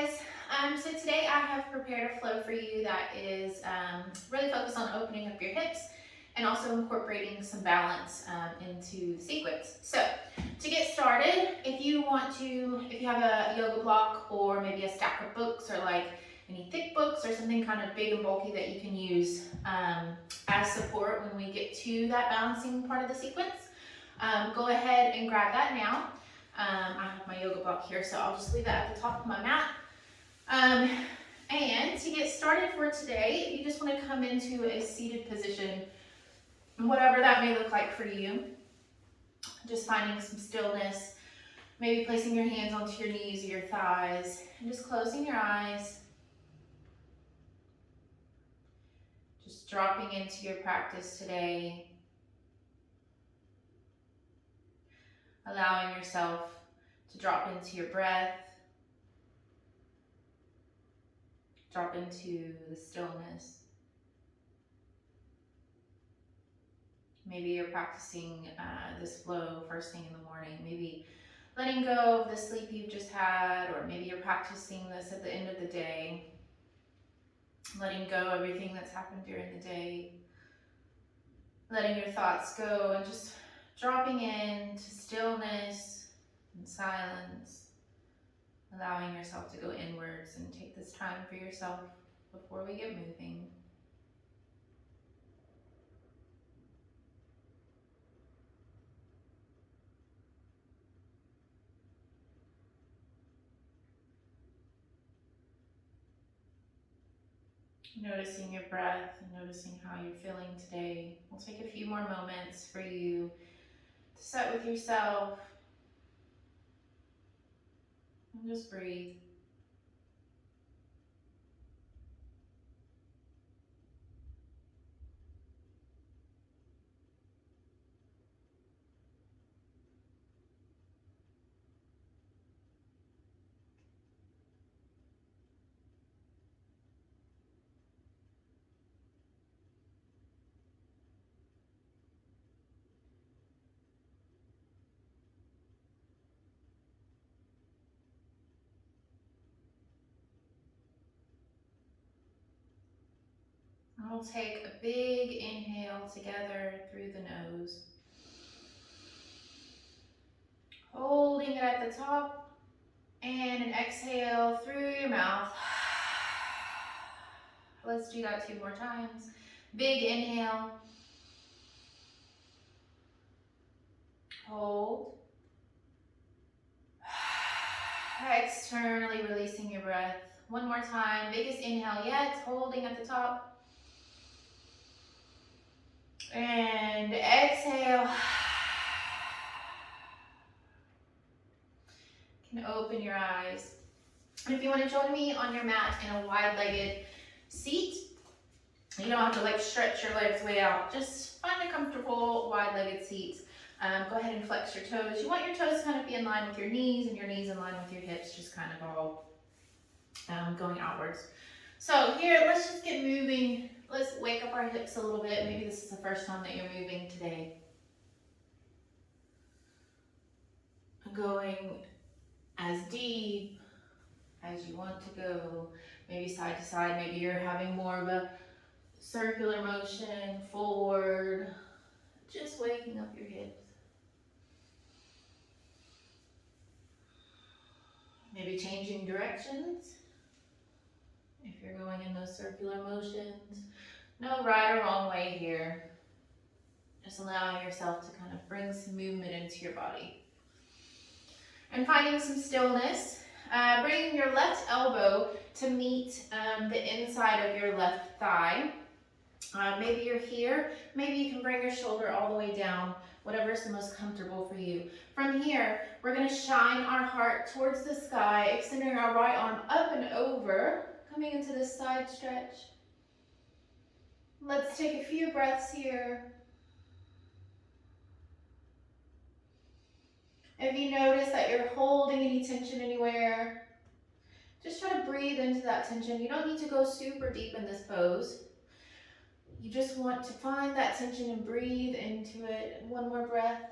guys. So today I have prepared a flow for you that is really focused on opening up your hips and also incorporating some balance into the sequence. So to get started, if you have a yoga block or maybe a stack of books or like any thick books or something kind of big and bulky that you can use as support when we get to that balancing part of the sequence, go ahead and grab that now. I have my yoga block here, so I'll just leave it at the top of my mat. And to get started for today, if you just want to come into a seated position, whatever that may look like for you, just finding some stillness, maybe placing your hands onto your knees or your thighs, and just closing your eyes. Just dropping into your practice today, allowing yourself to drop into your breath, drop into the stillness. Maybe you're practicing this flow first thing in the morning, maybe letting go of the sleep you've just had, or maybe you're practicing this at the end of the day, letting go of everything that's happened during the day, letting your thoughts go and just dropping into stillness and silence, allowing yourself to go inwards and take this time for yourself before we get moving. Noticing your breath and noticing how you're feeling today. We'll take a few more moments for you to sit with yourself and just breathe. And we'll take a big inhale together through the nose. Holding it at the top, and an exhale through your mouth. Let's do that 2 more times. Big inhale. Hold. Externally releasing your breath. 1 more time. Biggest inhale yet. Holding at the top. And exhale. You can open your eyes. And if you want to join me on your mat in a wide-legged seat, you don't have to like stretch your legs way out. Just find a comfortable wide-legged seat. Go ahead and flex your toes. You want your toes to kind of be in line with your knees and your knees in line with your hips, just kind of all going outwards. So here, let's just get moving. Let's wake up our hips a little bit. Maybe this is the first time that you're moving today. Going as deep as you want to go, maybe side to side. Maybe you're having more of a circular motion forward, just waking up your hips. Maybe changing directions if you're going in those circular motions. No right or wrong way here. Just allowing yourself to kind of bring some movement into your body. And finding some stillness. Bringing your left elbow to meet the inside of your left thigh. Maybe you're here. Maybe you can bring your shoulder all the way down, whatever is the most comfortable for you. From here, we're going to shine our heart towards the sky, extending our right arm up and over, coming into this side stretch. Let's take a few breaths here. If you notice that you're holding any tension anywhere, just try to breathe into that tension. You don't need to go super deep in this pose. You just want to find that tension and breathe into it. 1 more breath.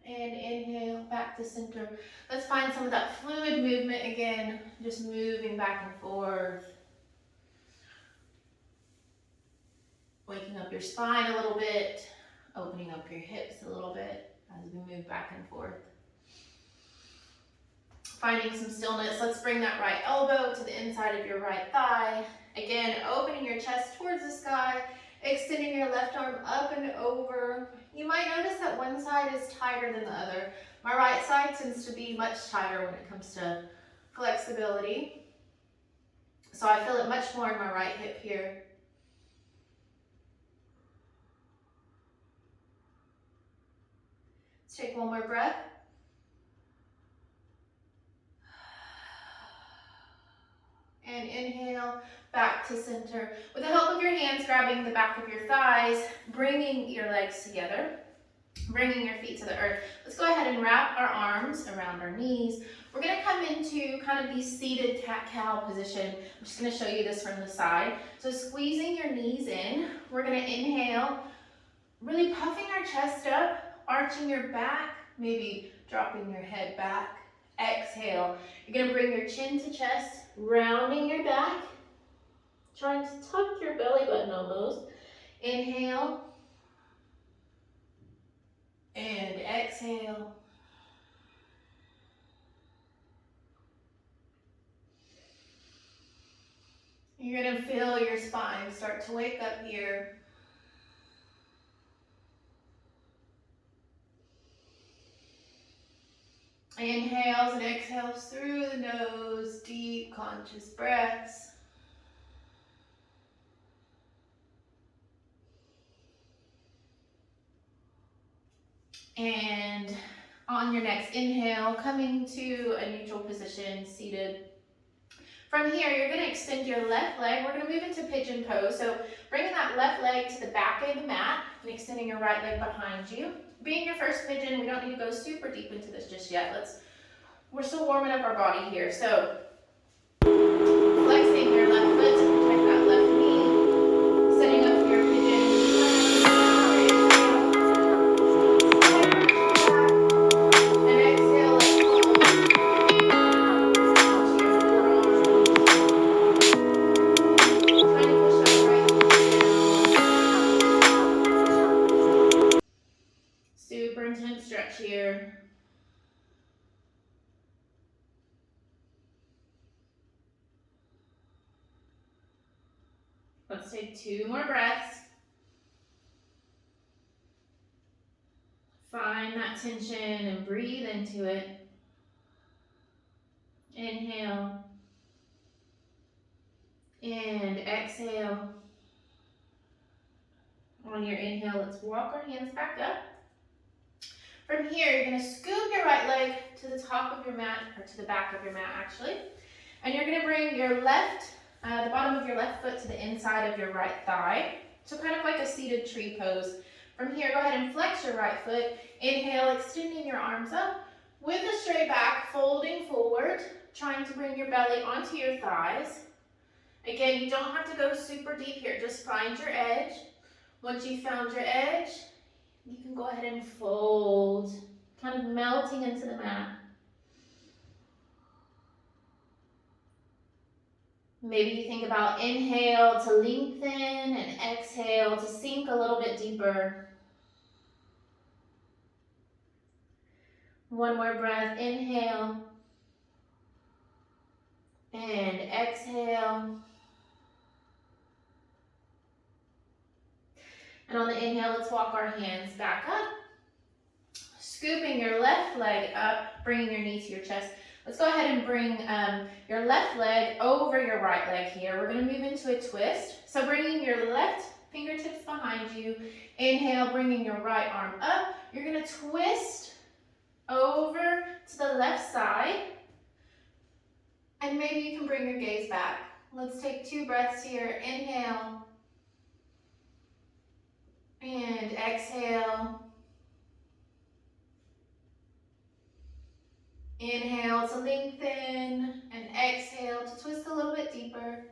And inhale back back to center. Let's find some of that fluid movement again, just moving back and forth. Waking up your spine a little bit, opening up your hips a little bit as we move back and forth. Finding some stillness. Let's bring that right elbow to the inside of your right thigh. Again, opening your chest towards the sky, extending your left arm up and over. You might notice that one side is tighter than the other. My right side tends to be much tighter when it comes to flexibility. So I feel it much more in my right hip here. Let's take one more breath. And inhale, back to center. With the help of your hands, grabbing the back of your thighs, bringing your legs together, bringing your feet to the earth. Let's go ahead and wrap our arms around our knees. We're gonna come into kind of the seated cat-cow position. I'm just gonna show you this from the side. So squeezing your knees in, we're gonna inhale, really puffing our chest up, arching your back, maybe dropping your head back. Exhale, you're gonna bring your chin to chest, rounding your back, trying to tuck your belly button almost. Inhale, and exhale. You're gonna feel your spine start to wake up here. Inhales and exhales through the nose, deep conscious breaths. And on your next inhale, coming to a neutral position, seated. From here, you're gonna extend your left leg. We're gonna move into pigeon pose. So bringing that left leg to the back of the mat and extending your right leg behind you. Being your first pigeon, we don't need to go super deep into this just yet. We're still warming up our body here. So flexing your left foot to protect that left knee. Setting up your pigeon. And exhale, let's fold onto your forearms. Trying to push that right foot down. Super intense stretch here. Let's take 2 more breaths. Find that tension and breathe into it. Inhale. And exhale. On your inhale, let's walk our hands back up. From here, you're gonna scoop your right leg to the top of your mat, or to the back of your mat actually. And you're gonna bring your the bottom of your left foot to the inside of your right thigh. So kind of like a seated tree pose. From here, go ahead and flex your right foot. Inhale, extending your arms up. With a straight back, folding forward, trying to bring your belly onto your thighs. Again, you don't have to go super deep here, just find your edge. Once you've found your edge, you can go ahead and fold, kind of melting into the mat. Maybe you think about inhale to lengthen and exhale to sink a little bit deeper. One more breath, inhale and exhale. And on the inhale, let's walk our hands back up. Scooping your left leg up, bringing your knee to your chest. Let's go ahead and bring your left leg over your right leg here. We're gonna move into a twist. So bringing your left fingertips behind you. Inhale, bringing your right arm up. You're gonna twist over to the left side. And maybe you can bring your gaze back. Let's take 2 breaths here. Inhale. And exhale. Inhale to lengthen and exhale to twist a little bit deeper.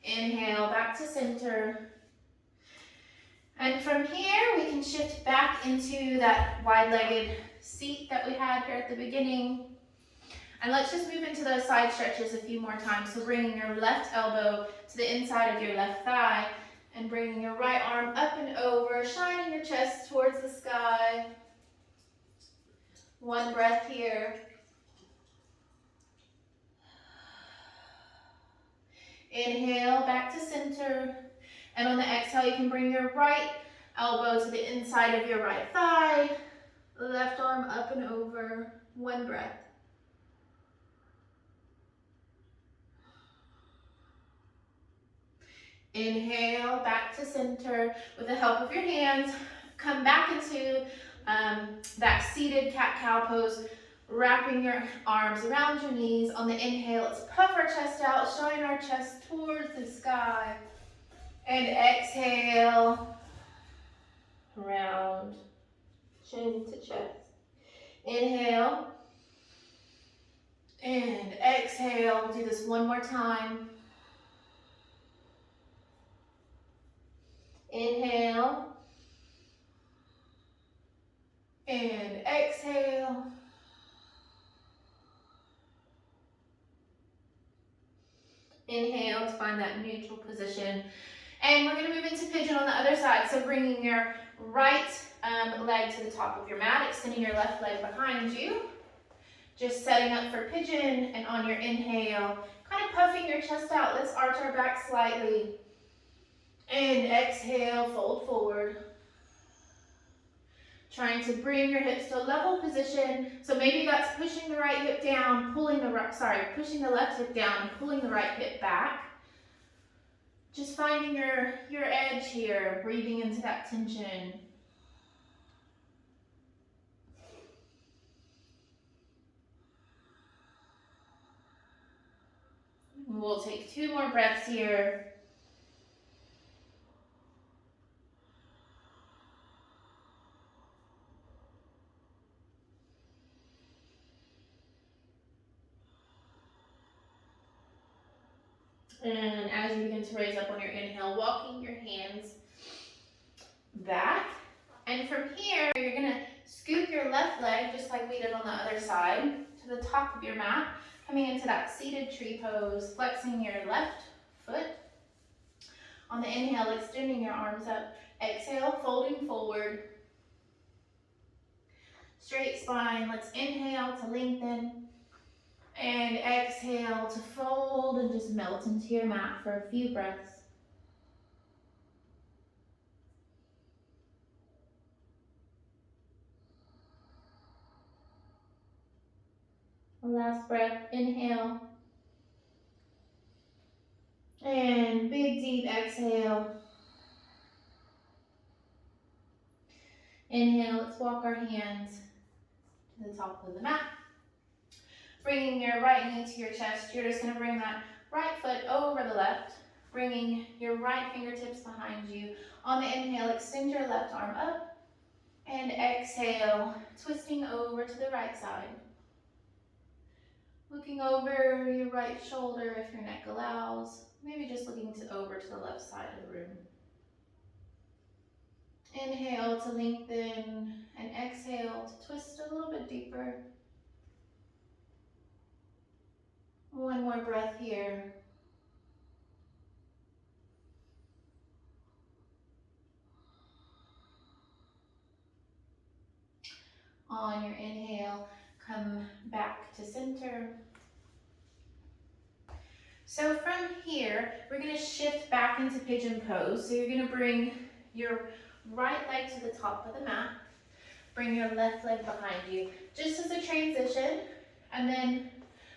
Inhale back to center. And from here, we can shift back into that wide-legged seat that we had here at the beginning. And let's just move into those side stretches a few more times. So bringing your left elbow to the inside of your left thigh and bringing your right arm up and over, shining your chest towards the sky. One breath here. Inhale, back to center. And on the exhale, you can bring your right elbow to the inside of your right thigh. Left arm up and over. One breath. Inhale, back to center. With the help of your hands, come back into that seated cat-cow pose, wrapping your arms around your knees. On the inhale, let's puff our chest out, shine our chest towards the sky. And exhale, round, chin to chest. Inhale, and exhale. We'll do this one more time. Inhale, and exhale. Inhale to find that neutral position. And we're going to move into pigeon on the other side. So bringing your right leg to the top of your mat, extending your left leg behind you. Just setting up for pigeon, and on your inhale, kind of puffing your chest out. Let's arch our back slightly. And exhale, fold forward. Trying to bring your hips to a level position. So maybe that's pushing the right hip down, pushing the left hip down and pulling the right hip back. Just finding your edge here, breathing into that tension. We'll take 2 more breaths here. And as you begin to raise up on your inhale, walking your hands back. And from here, you're going to scoop your left leg, just like we did on the other side, to the top of your mat, coming into that seated tree pose, flexing your left foot. On the inhale, extending your arms up. Exhale, folding forward. Straight spine. Let's inhale to lengthen. And exhale to fold and just melt into your mat for a few breaths. Last breath, inhale. And big deep exhale. Inhale, let's walk our hands to the top of the mat. Bringing your right knee to your chest, you're just going to bring that right foot over the left, bringing your right fingertips behind you. On the inhale, extend your left arm up, and exhale, twisting over to the right side. Looking over your right shoulder if your neck allows, maybe just looking over to the left side of the room. Inhale to lengthen, and exhale to twist a little bit deeper. One more breath here. On your inhale, come back to center. So from here, we're going to shift back into pigeon pose. So you're going to bring your right leg to the top of the mat. Bring your left leg behind you, just as a transition. And then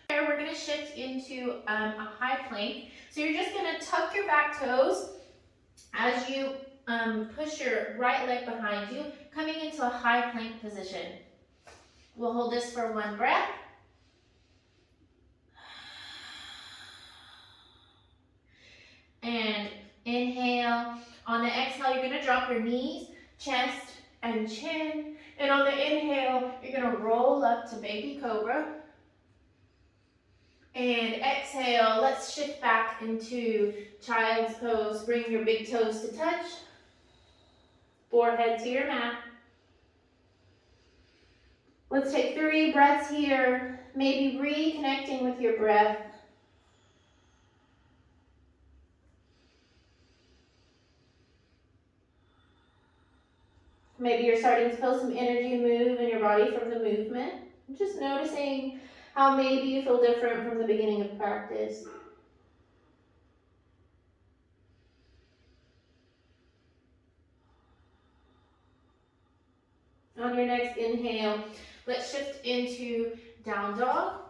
here we're going to shift into a high plank. So you're just going to tuck your back toes as you push your right leg behind you, coming into a high plank position. We'll hold this for one breath. And inhale. On the exhale, you're going to drop your knees, chest, and chin. And on the inhale, you're going to roll up to baby cobra. And exhale, let's shift back into child's pose. Bring your big toes to touch. Forehead to your mat. Let's take 3 breaths here, maybe reconnecting with your breath. Maybe you're starting to feel some energy move in your body from the movement. Just noticing how maybe you feel different from the beginning of practice. On your next inhale, let's shift into down dog.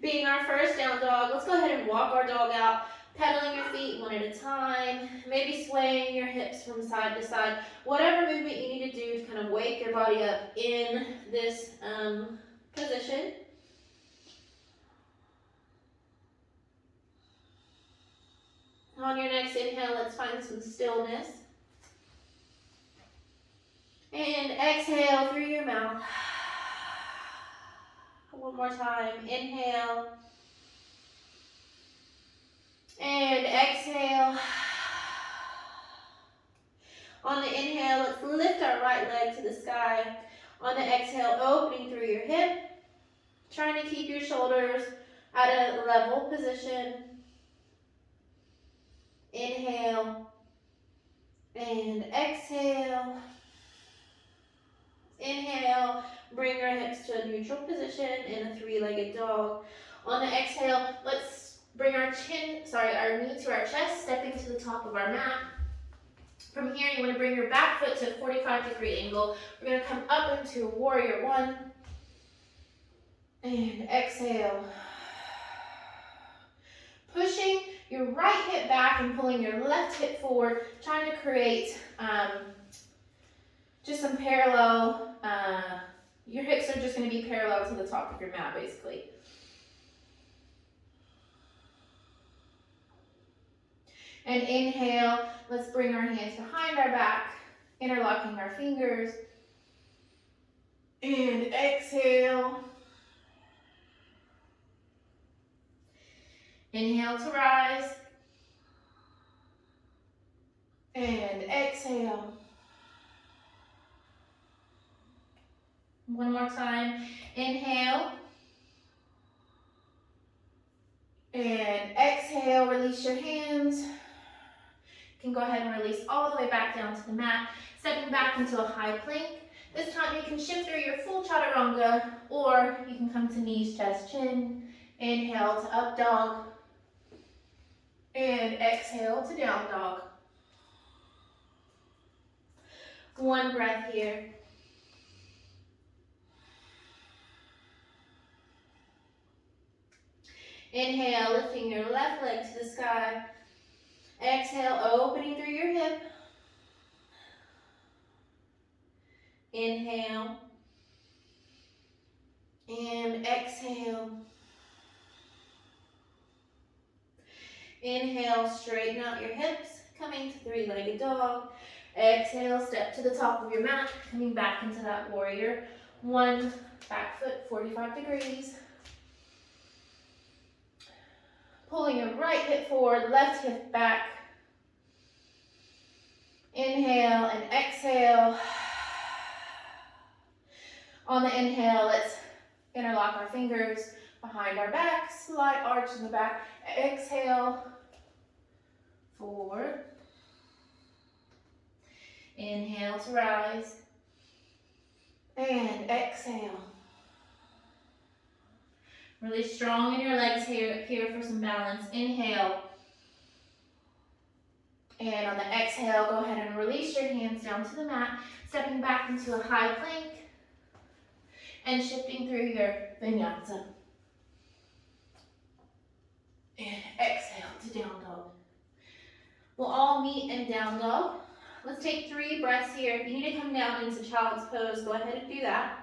Being our first down dog, let's go ahead and walk our dog out, pedaling your feet one at a time, maybe swaying your hips from side to side. Whatever movement you need to do to kind of wake your body up in this position. On your next inhale, let's find some stillness. And exhale through your mouth. One more time. Inhale. And exhale. On the inhale, let's lift our right leg to the sky. On the exhale, opening through your hip. Trying to keep your shoulders at a level position. Inhale. And exhale. Inhale, bring your hips to a neutral position in a 3-legged dog. On the exhale, let's bring our knee to our chest, stepping to the top of our mat. From here, you want to bring your back foot to a 45-degree angle. We're going to come up into warrior 1. And exhale. Pushing your right hip back and pulling your left hip forward, trying to create just some parallel, your hips are just going to be parallel to the top of your mat, basically. And inhale, let's bring our hands behind our back, interlocking our fingers. And exhale. Inhale to rise. And exhale. One more time. Inhale. And exhale, release your hands. You can go ahead and release all the way back down to the mat, stepping back into a high plank. This time you can shift through your full chaturanga, or you can come to knees, chest, chin. Inhale to up dog. And exhale to down dog. One breath here. Inhale, lifting your left leg to the sky. Exhale, opening through your hip. Inhale. And exhale. Inhale, straighten out your hips, coming to 3-legged dog. Exhale, step to the top of your mat, coming back into that warrior 1, back foot 45 degrees. Pulling your right hip forward, left hip back. Inhale and exhale. On the inhale, let's interlock our fingers behind our back, slight arch in the back. Exhale, forward. Inhale to rise. And exhale. Really strong in your legs here for some balance. Inhale. And on the exhale, go ahead and release your hands down to the mat, stepping back into a high plank and shifting through your vinyasa. And exhale to down dog. We'll all meet in down dog. Let's take 3 breaths here. If you need to come down into child's pose, go ahead and do that.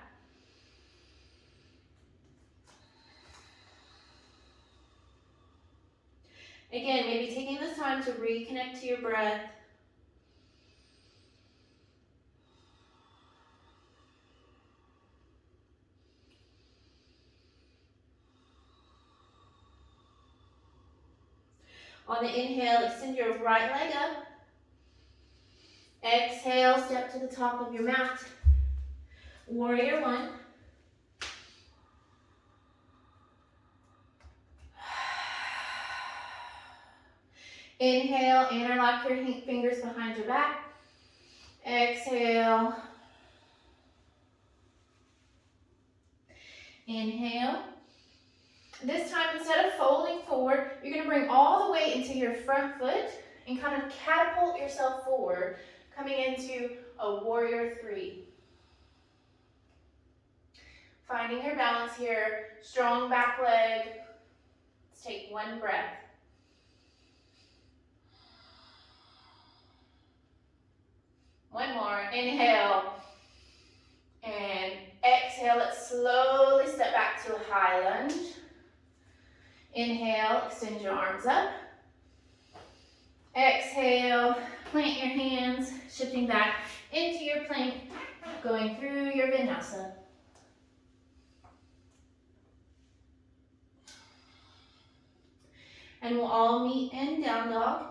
Again, maybe taking this time to reconnect to your breath. On the inhale, extend your right leg up. Exhale, step to the top of your mat. Warrior one. Inhale, interlock your fingers behind your back. Exhale. Inhale. This time, instead of folding forward, you're going to bring all the weight into your front foot and kind of catapult yourself forward, coming into a warrior three. Finding your balance here, strong back leg. Let's take one breath. One more, inhale, and exhale. Let's slowly step back to a high lunge. Inhale, extend your arms up. Exhale, plant your hands, shifting back into your plank, going through your vinyasa. And we'll all meet in down dog.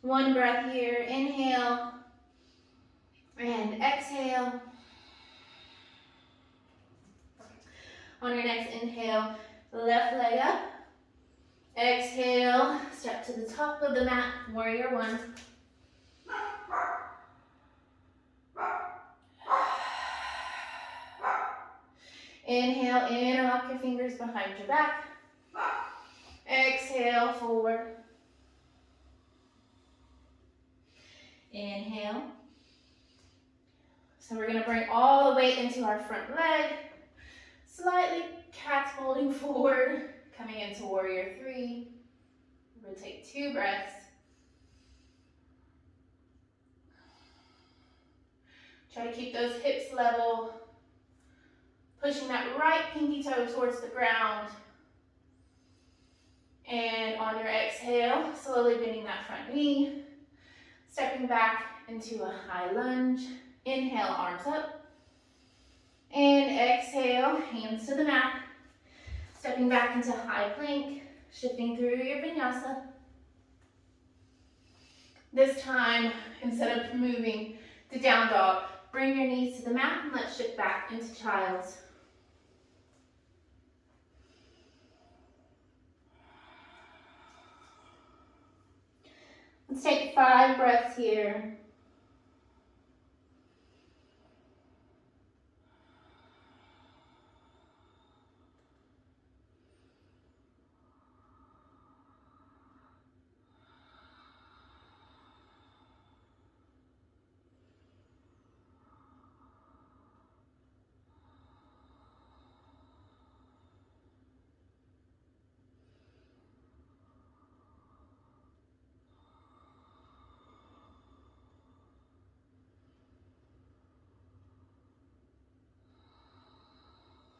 One breath here, inhale, and exhale. On your next inhale, left leg up. Exhale, step to the top of the mat, warrior one. Inhale, interlock your fingers behind your back. Exhale, forward. Inhale. So we're going to bring all the weight into our front leg, slightly catapulting forward, coming into warrior three. We're going to take 2 breaths. Try to keep those hips level, pushing that right pinky toe towards the ground. And on your exhale, slowly bending that front knee, stepping back into a high lunge. Inhale, arms up. And exhale, hands to the mat. Stepping back into high plank, shifting through your vinyasa. This time, instead of moving to down dog, bring your knees to the mat and let's shift back into child's. Let's take 5 breaths here.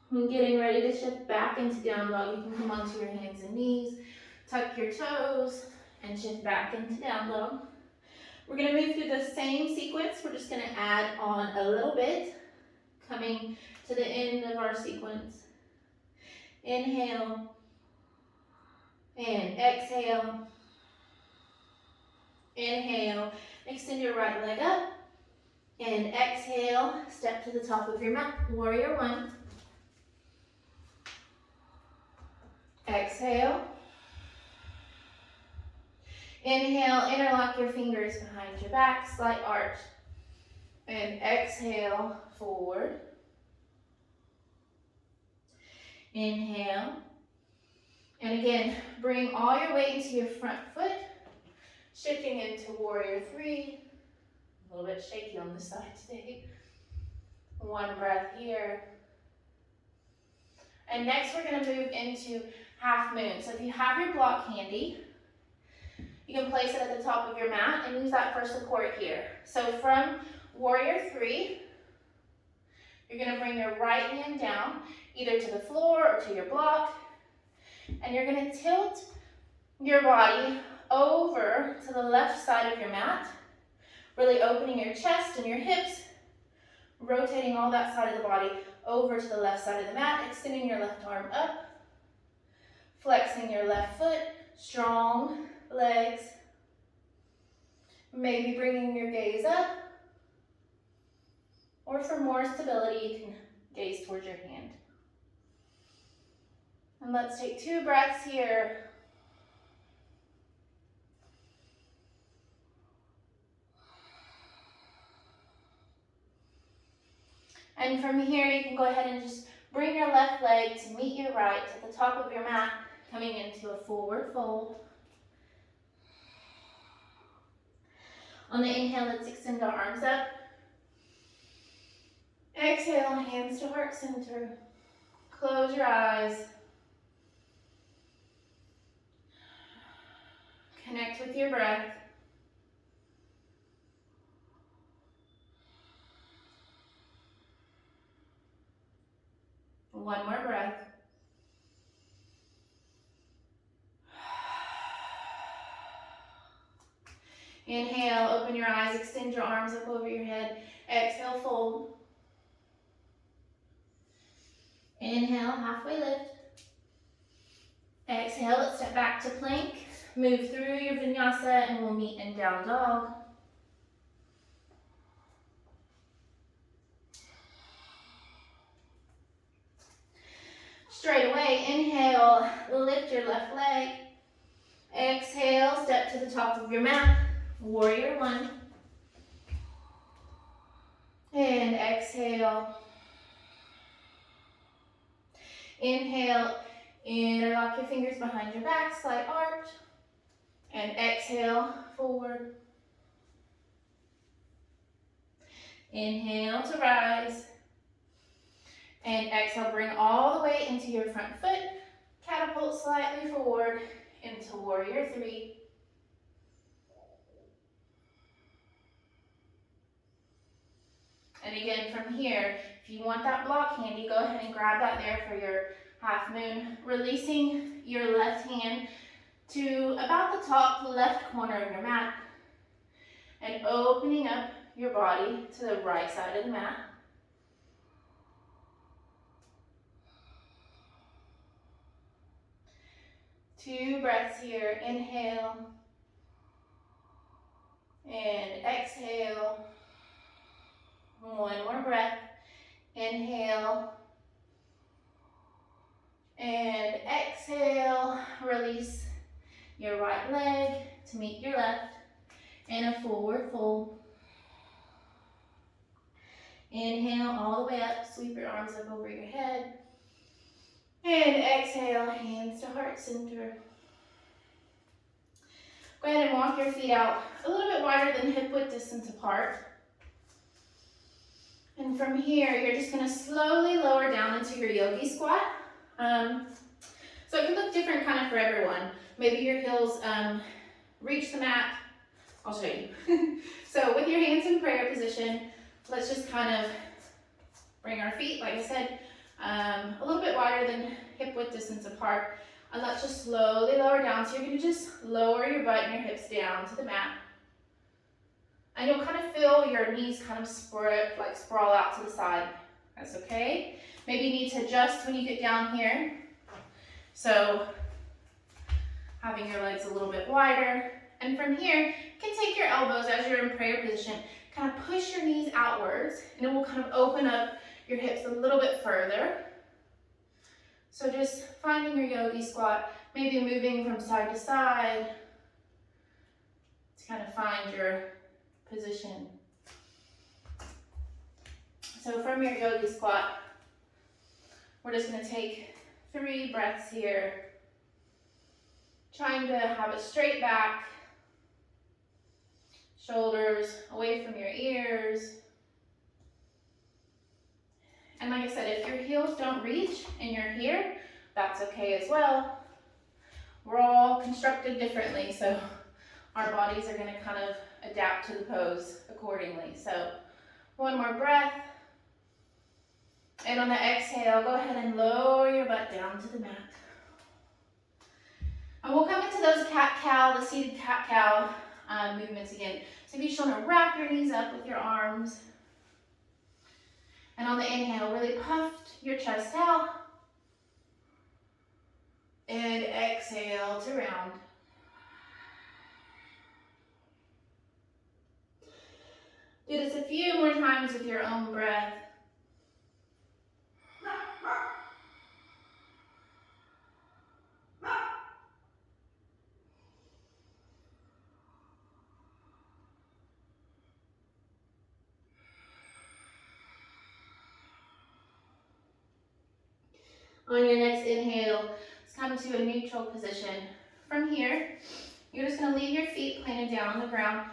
When getting ready to shift back into down dog, you can come onto your hands and knees, tuck your toes, and shift back into down dog. We're going to move through the same sequence. We're just going to add on a little bit, coming to the end of our sequence. Inhale, and exhale. Inhale, extend your right leg up, and exhale, step to the top of your mat, warrior one. Exhale. Inhale, interlock your fingers behind your back, slight arch. And exhale, forward. Inhale. And again, bring all your weight into your front foot, shifting into warrior three. A little bit shaky on this side today. One breath here. And next we're going to move into half moon. So if you have your block handy, you can place it at the top of your mat and use that for support here. So from warrior three, you're going to bring your right hand down, either to the floor or to your block, and you're going to tilt your body over to the left side of your mat, really opening your chest and your hips, rotating all that side of the body over to the left side of the mat, extending your left arm up. Flexing your left foot, strong legs. Maybe bringing your gaze up. Or for more stability, you can gaze towards your hand. And let's take 2 breaths here. And from here, you can go ahead and just bring your left leg to meet your right at the top of your mat, coming into a forward fold. On the inhale, let's extend our arms up. Exhale, hands to heart center. Close your eyes. Connect with your breath. One more breath. Inhale, open your eyes, extend your arms up over your head. Exhale, fold. Inhale, halfway lift. Exhale, let's step back to plank. Move through your vinyasa and we'll meet in down dog. Straight away, inhale, lift your left leg. Exhale, step to the top of your mat. Warrior one. And exhale. Inhale, interlock your fingers behind your back, slight arch. And exhale, forward. Inhale to rise. And exhale, bring all the way into your front foot. Catapult slightly forward into warrior three. And again, from here, if you want that block handy, go ahead and grab that there for your half moon. Releasing your left hand to about the top left corner of your mat. And opening up your body to the right side of the mat. Two breaths here. Inhale. And exhale. One more breath. Inhale. And exhale. Release your right leg to meet your left in a forward fold. Inhale all the way up. Sweep your arms up over your head. And exhale, hands to heart center. Go ahead and walk your feet out a little bit wider than hip width distance apart. And from here, you're just going to slowly lower down into your yogi squat. So it can look different kind of for everyone. Maybe your heels reach the mat. I'll show you. So with your hands in prayer position, let's just kind of bring our feet, like I said, a little bit wider than hip width distance apart. And let's just slowly lower down. So you're going to just lower your butt and your hips down to the mat. And you'll kind of feel your knees kind of sprawl out to the side. That's okay. Maybe you need to adjust when you get down here. So having your legs a little bit wider. And from here, you can take your elbows as you're in prayer position. Kind of push your knees outwards. And it will kind of open up your hips a little bit further. So just finding your yogi squat, maybe moving from side to side to kind of find your position. So from your yogi squat, we're just going to take 3 breaths here, trying to have a straight back, shoulders away from your ears. And like I said, if your heels don't reach and you're here, that's okay as well. We're all constructed differently, so our bodies are going to kind of adapt to the pose accordingly. So one more breath. And on the exhale, go ahead and lower your butt down to the mat. And we'll come into those cat-cow, the seated cat-cow movements again. So if you just want to wrap your knees up with your arms. And on the inhale, really puff your chest out. And exhale to round. Do this a few more times with your own breath. On your next inhale, let's come to a neutral position. From here, you're just going to leave your feet planted down on the ground.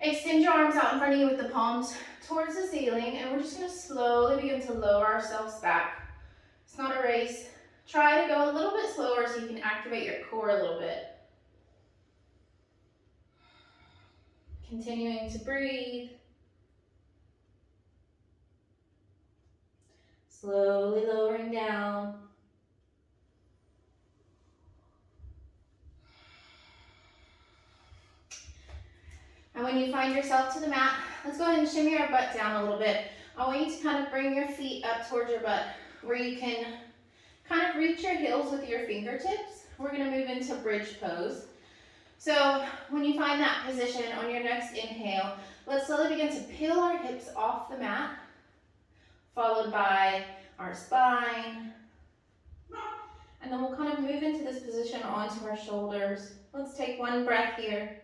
Extend your arms out in front of you with the palms towards the ceiling, and we're just going to slowly begin to lower ourselves back. It's not a race. Try to go a little bit slower so you can activate your core a little bit. Continuing to breathe. Slowly lowering down. And when you find yourself to the mat, let's go ahead and shimmy our butt down a little bit. I want you to kind of bring your feet up towards your butt where you can kind of reach your heels with your fingertips. We're going to move into bridge pose. So when you find that position on your next inhale, let's slowly begin to peel our hips off the mat, followed by our spine. And then we'll kind of move into this position onto our shoulders. Let's take one breath here.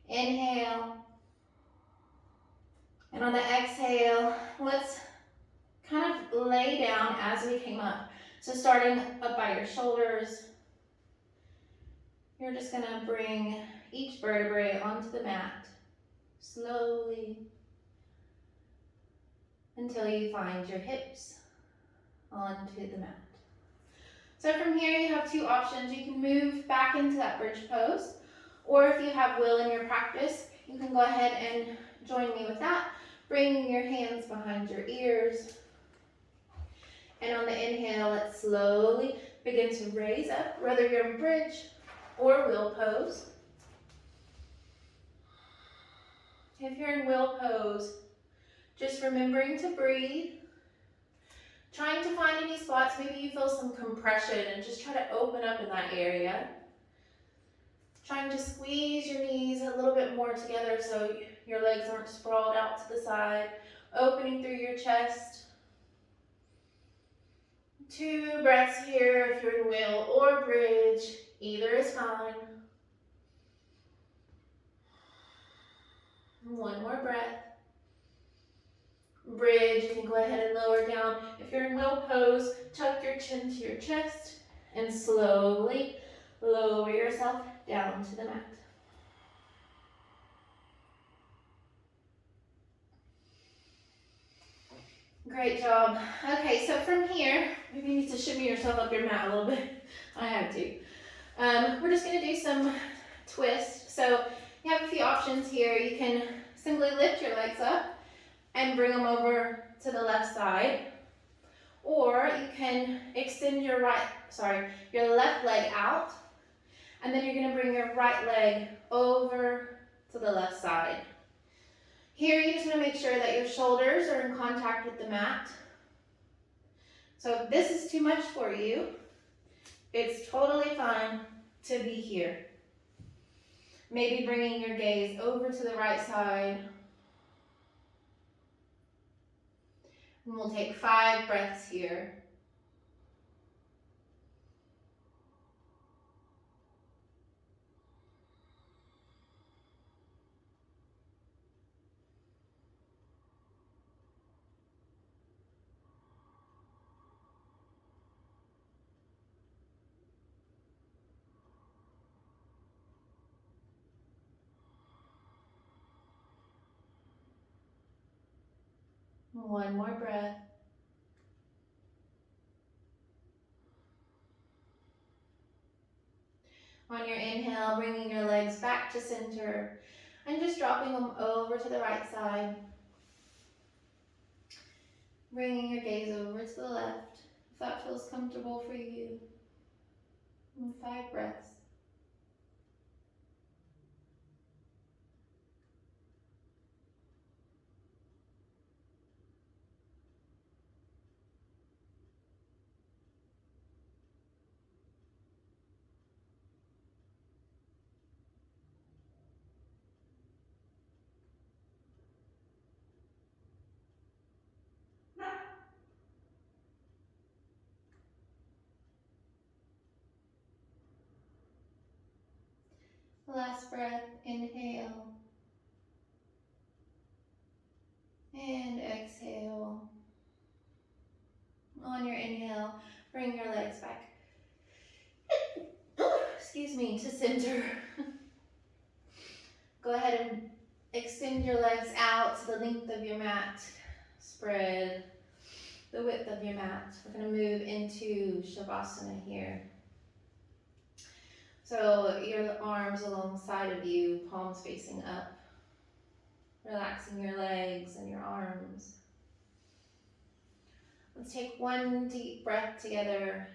Inhale. And on the exhale, let's kind of lay down as we came up. So starting up by your shoulders, you're just going to bring each vertebrae onto the mat slowly until you find your hips onto the mat. So from here you have two options. You can move back into that bridge pose, or if you have will in your practice, you can go ahead and join me with that, bringing your hands behind your ears. And on the inhale, let's slowly begin to raise up, whether you're in bridge or will pose. If you're in will pose, just remembering to breathe, trying to find any spots, maybe you feel some compression, and just try to open up in that area. Trying to squeeze your knees a little bit more together so your legs aren't sprawled out to the side, opening through your chest. 2 breaths here if you're in will or bridge, either is fine. 1 more breath. Bridge, you can go ahead and lower down. If you're in will pose, tuck your chin to your chest and slowly lower yourself down to the mat. Great job. Okay, so from here, maybe you need to shimmy yourself up your mat a little bit. I have to. We're just going to do some twists. So you have a few options here. You can simply lift your legs up and bring them over to the left side. Or you can extend your your left leg out, and then you're going to bring your right leg over to the left side. Here, you just want to make sure that your shoulders are in contact with the mat. So if this is too much for you, it's totally fine to be here. Maybe bringing your gaze over to the right side. And we'll take 5 breaths here. One more breath. On your inhale, bringing your legs back to center and just dropping them over to the right side. Bringing your gaze over to the left, if that feels comfortable for you. And 5 breaths. Last breath, inhale. And exhale. On your inhale, bring your legs back. Excuse me, to center. Go ahead and extend your legs out to the length of your mat. Spread the width of your mat. We're going to move into Shavasana here. So your arms alongside of you, palms facing up. Relaxing your legs and your arms. Let's take one deep breath together.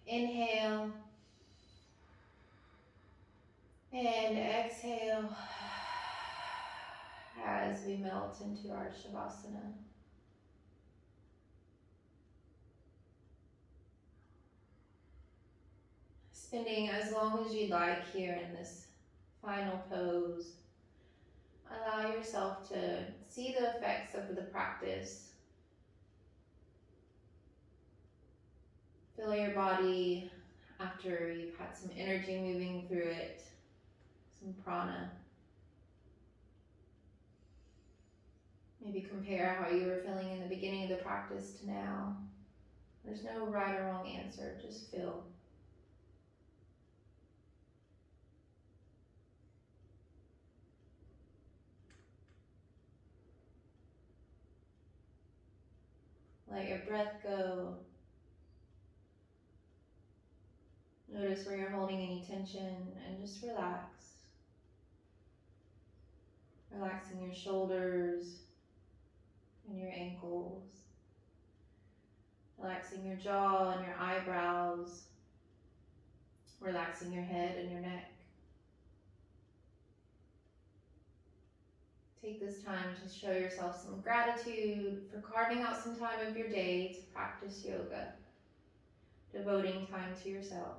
Inhale. And exhale as we melt into our Shavasana. Spending as long as you'd like here in this final pose. Allow yourself to see the effects of the practice. Feel your body after you've had some energy moving through it, some prana. Maybe compare how you were feeling in the beginning of the practice to now. There's no right or wrong answer, just feel. Let your breath go. Notice where you're holding any tension and just relax. Relaxing your shoulders and your ankles. Relaxing your jaw and your eyebrows. Relaxing your head and your neck. Take this time to show yourself some gratitude for carving out some time of your day to practice yoga. Devoting time to yourself.